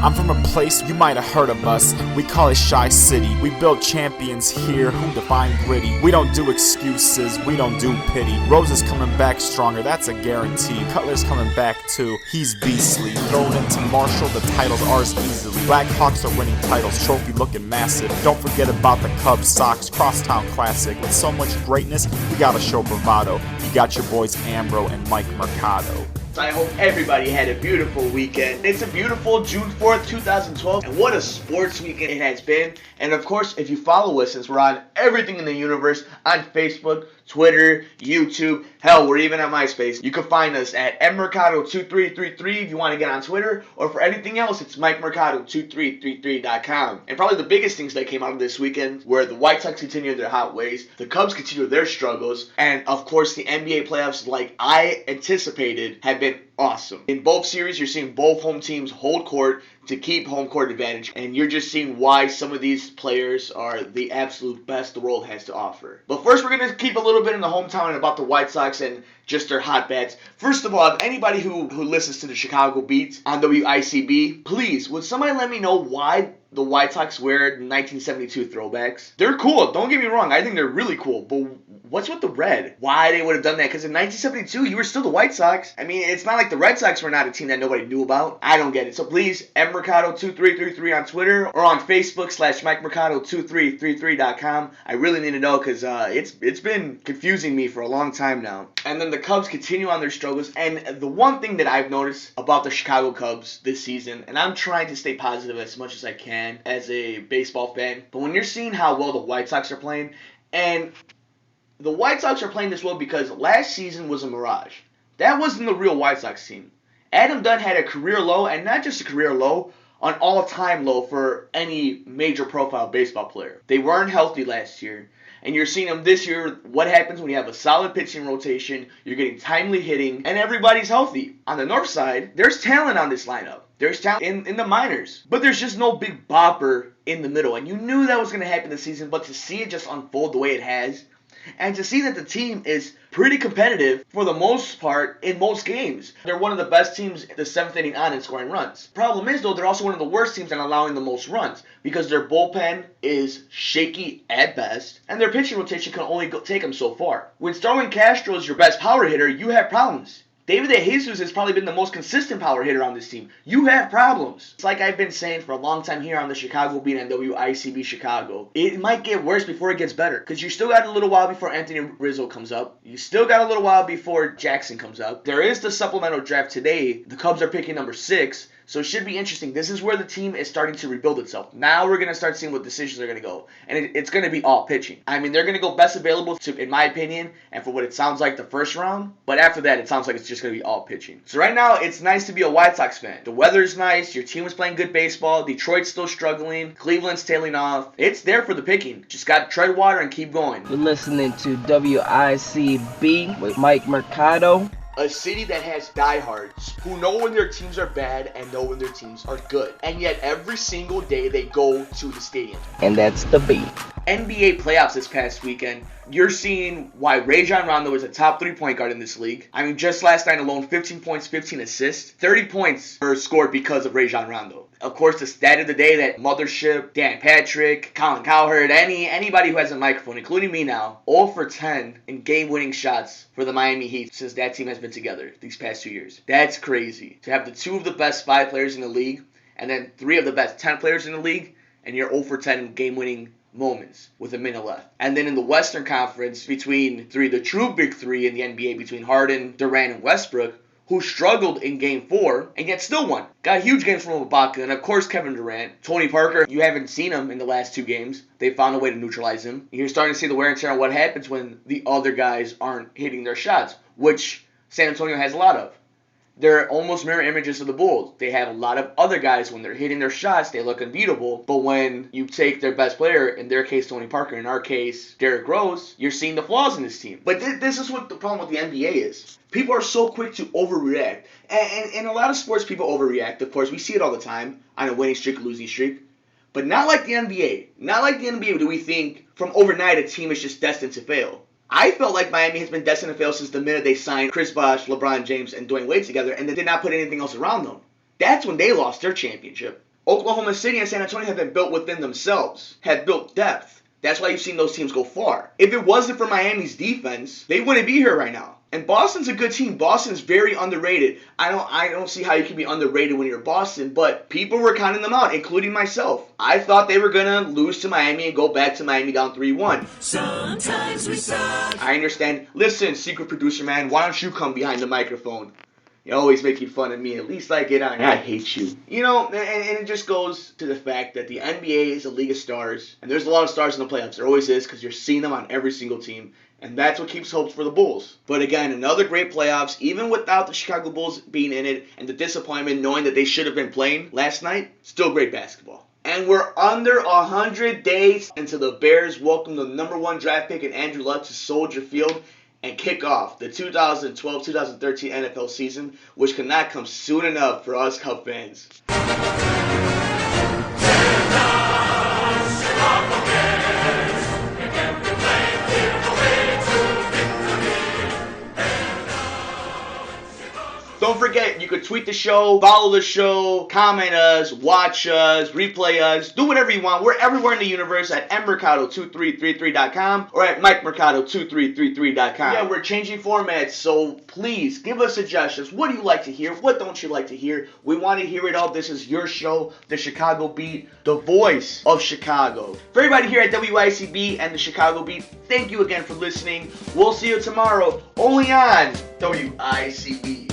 I'm from a place you might have heard of us. We call it Shy City. We build champions here who define gritty. We don't do excuses, we don't do pity. Rose is coming back stronger, that's a guarantee. Cutler's coming back too, he's beastly. Thrown into Marshall, the title's ours easily. Blackhawks are winning titles, trophy looking massive. Don't forget about the Cubs, Sox, Crosstown Classic. With so much greatness, we gotta show bravado. You got your boys Ambro and Mike Mercado. I hope everybody had a beautiful weekend. It's a beautiful June 4th, 2012, and what a sports weekend it has been. And of course, if you follow us, since we're on everything in the universe, on Facebook, Twitter, YouTube, hell, we're even on MySpace. You can find us at mmercado2333 if you want to get on Twitter, or for anything else, it's MikeMercado2333.com. And probably the biggest things that came out of this weekend were the White Sox continued their hot ways, the Cubs continued their struggles, and of course the NBA playoffs, like I anticipated, have been awesome. In both series, you're seeing both home teams hold court to keep home court advantage, and you're just seeing why some of these players are the absolute best the world has to offer. But first, we're going to keep a little bit in the hometown and about the White Sox and just their hotbeds. First of all, if anybody who listens to the Chicago Beats on WICB, please, would somebody let me know why the White Sox wear 1972 throwbacks? They're cool, don't get me wrong, I think they're really cool, but what's with the red? Why they would have done that? Because in 1972, you were still the White Sox. I mean, it's not like the Red Sox were not a team that nobody knew about. I don't get it. So please, mmercado2333 on Twitter or on Facebook /MikeMercado2333.com. I really need to know because it's been confusing me for a long time now. And then the Cubs continue on their struggles. And the one thing that I've noticed about the Chicago Cubs this season, and I'm trying to stay positive as much as I can as a baseball fan, but when you're seeing how well the White Sox are playing, and the White Sox are playing this well because last season was a mirage. That wasn't the real White Sox team. Adam Dunn had a career low, and not just a career low, an all-time low for any major profile baseball player. They weren't healthy last year, and you're seeing them this year. What happens when you have a solid pitching rotation, you're getting timely hitting, and everybody's healthy. On the north side, there's talent on this lineup. There's talent in the minors, but there's just no big bopper in the middle, and you knew that was going to happen this season, but to see it just unfold the way it has, and to see that the team is pretty competitive for the most part in most games. They're one of the best teams the 7th inning on in scoring runs. Problem is, though, they're also one of the worst teams in allowing the most runs because their bullpen is shaky at best, and their pitching rotation can only take them so far. When Starlin Castro is your best power hitter, you have problems. David DeJesus has probably been the most consistent power hitter on this team. You have problems. It's like I've been saying for a long time here on the Chicago Beat and WICB Chicago. It might get worse before it gets better. Because you still got a little while before Anthony Rizzo comes up. You still got a little while before Jackson comes up. There is the supplemental draft today. The Cubs are picking number 6. So it should be interesting. This is where the team is starting to rebuild itself. Now we're going to start seeing what decisions are going to go. And it's going to be all pitching. I mean, they're going to go best available, in my opinion, and for what it sounds like the first round. But after that, it sounds like it's just going to be all pitching. So right now, it's nice to be a White Sox fan. The weather's nice. Your team is playing good baseball. Detroit's still struggling. Cleveland's tailing off. It's there for the picking. Just got to tread water and keep going. You're listening to WICB with Mike Mercado. A city that has diehards who know when their teams are bad and know when their teams are good. And yet every single day they go to the stadium. And that's the beat. NBA playoffs this past weekend. You're seeing why Rajon Rondo is a top 3 point guard in this league. I mean, just last night alone, 15 points, 15 assists. 30 points were scored because of Rajon Rondo. Of course, the stat of the day that Mothership, Dan Patrick, Colin Cowherd, anybody who has a microphone, including me now, 0 for 10 in game-winning shots for the Miami Heat since that team has been together these past 2 years. That's crazy. To have the 2 of the best 5 players in the league and then 3 of the best 10 players in the league, and you're 0 for 10 in game-winning moments with a minute left. And then in the Western Conference, between the true big 3 in the NBA, between Harden, Durant, and Westbrook, who struggled in Game 4 and yet still won. Got huge games from Ibaka, and of course Kevin Durant. Tony Parker, you haven't seen him in the last 2 games. They found a way to neutralize him. You're starting to see the wear and tear on what happens when the other guys aren't hitting their shots, which San Antonio has a lot of. They're almost mirror images of the Bulls. They have a lot of other guys, when they're hitting their shots, they look unbeatable. But when you take their best player, in their case Tony Parker, in our case Derrick Rose, you're seeing the flaws in this team. But this is what the problem with the NBA is. People are so quick to overreact. And in a lot of sports, people overreact. Of course, we see it all the time on a winning streak, losing streak. But not like the NBA. Not like the NBA do we think from overnight a team is just destined to fail. I felt like Miami has been destined to fail since the minute they signed Chris Bosh, LeBron James, and Dwayne Wade together and they did not put anything else around them. That's when they lost their championship. Oklahoma City and San Antonio have been built within themselves, have built depth. That's why you've seen those teams go far. If it wasn't for Miami's defense, they wouldn't be here right now. And Boston's a good team. Boston's very underrated. I don't see how you can be underrated when you're Boston, but people were counting them out, including myself. I thought they were going to lose to Miami and go back to Miami down 3-1. Sometimes we suck. I understand. Listen, secret producer man, why don't you come behind the microphone? You're always making fun of me. At least I get on. I hate you. You know, and it just goes to the fact that the NBA is a league of stars, and there's a lot of stars in the playoffs. There always is, because you're seeing them on every single team. And that's what keeps hopes for the Bulls. But again, another great playoffs, even without the Chicago Bulls being in it, and the disappointment knowing that they should have been playing last night, still great basketball. And we're under 100 days until the Bears welcome the #1 draft pick in Andrew Luck to Soldier Field and kick off the 2012-2013 NFL season, which cannot come soon enough for us Cub fans. Don't forget, you could tweet the show, follow the show, comment us, watch us, replay us, do whatever you want. We're everywhere in the universe at mmercado2333.com or at mikemercado2333.com. Yeah, we're changing formats, so please give us suggestions. What do you like to hear? What don't you like to hear? We want to hear it all. This is your show, The Chicago Beat, the voice of Chicago. For everybody here at WICB and The Chicago Beat, thank you again for listening. We'll see you tomorrow, only on WICB.